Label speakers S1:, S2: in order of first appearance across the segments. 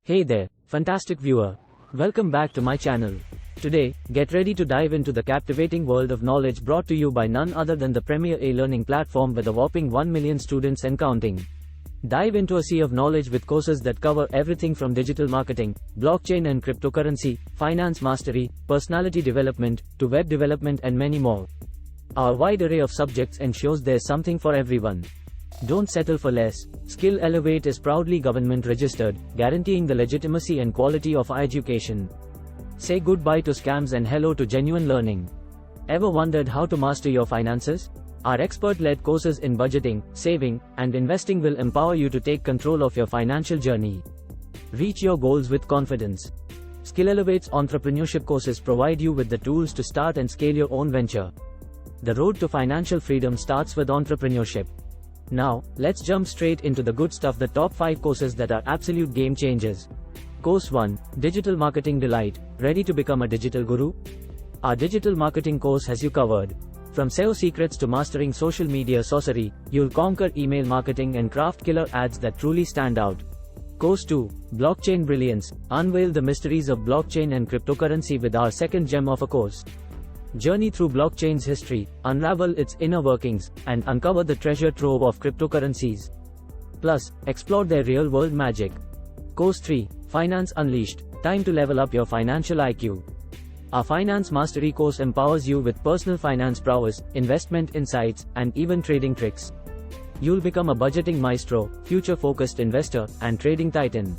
S1: Hey there, fantastic viewer. Welcome back to my channel. Today, get ready to dive into the captivating world of knowledge brought to you by none other than the premier e-learning platform with a whopping 1 million students and counting. Dive into a sea of knowledge with courses that cover everything from digital marketing, blockchain and cryptocurrency, finance mastery, personality development, to web development and many more. Our wide array of subjects ensures there's something for everyone. Don't settle for less. Skill Elevate is proudly government registered, guaranteeing the legitimacy and quality of our education. Say goodbye to scams and hello to genuine learning. Ever wondered how to master your finances? Our expert-led courses in budgeting, saving, and investing will empower you to take control of your financial journey. Reach your goals with confidence. Skill Elevate's entrepreneurship courses provide you with the tools to start and scale your own venture. The road to financial freedom starts with entrepreneurship. Now, let's jump straight into the good stuff, the top 5 courses that are absolute game changers. Course 1, Digital Marketing Delight. Ready to become a digital guru? Our digital marketing course has you covered. From SEO secrets to mastering social media sorcery, you'll conquer email marketing and craft killer ads that truly stand out. Course 2, Blockchain Brilliance. Unveil the mysteries of blockchain and cryptocurrency with our second gem of a course. Journey through blockchain's history, unravel its inner workings, and uncover the treasure trove of cryptocurrencies. Plus, explore their real-world magic. Course 3, Finance Unleashed. Time to level up your financial IQ. Our Finance Mastery course empowers you with personal finance prowess, investment insights, and even trading tricks. You'll become a budgeting maestro, future-focused investor, and trading titan.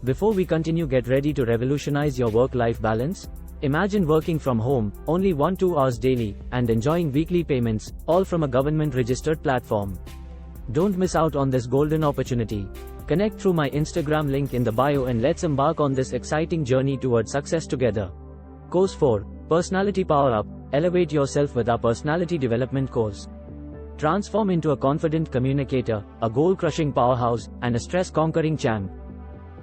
S1: Before we continue, get ready to revolutionize your work-life balance. Imagine working from home, only 1-2 hours daily, and enjoying weekly payments, all from a government-registered platform. Don't miss out on this golden opportunity. Connect through my Instagram link in the bio and let's embark on this exciting journey towards success together. Course 4, Personality Power Up. Elevate yourself with our personality development course. Transform into a confident communicator, a goal-crushing powerhouse, and a stress-conquering champ.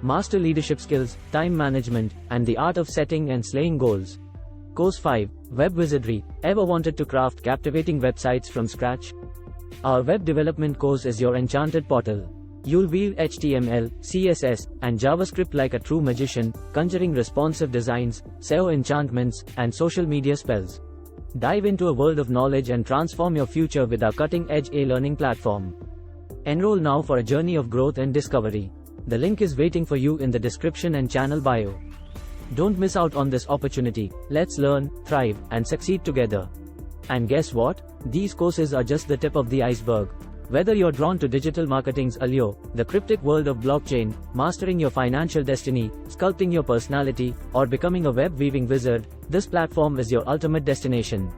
S1: Master leadership skills, time management, and the art of setting and slaying goals. Course 5, Web Wizardry. Ever wanted to craft captivating websites from scratch? Our web development course is your enchanted portal. You'll wield HTML, CSS, and JavaScript like a true magician, conjuring responsive designs, SEO enchantments, and social media spells. Dive into a world of knowledge and transform your future with our cutting-edge e-learning platform. Enroll now for a journey of growth and discovery. The link is waiting for you in the description and channel bio. Don't miss out on this opportunity. Let's learn, thrive, and succeed together. And guess what? These courses are just the tip of the iceberg. Whether you're drawn to digital marketing's allure, the cryptic world of blockchain, mastering your financial destiny, sculpting your personality, or becoming a web-weaving wizard, this platform is your ultimate destination.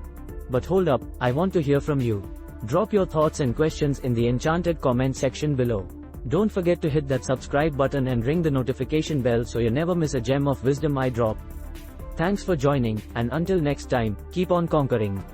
S1: But hold up, I want to hear from you. Drop your thoughts and questions in the enchanted comment section below. Don't forget to hit that subscribe button and ring the notification bell so you never miss a gem of wisdom I drop. Thanks for joining, and until next time, keep on conquering.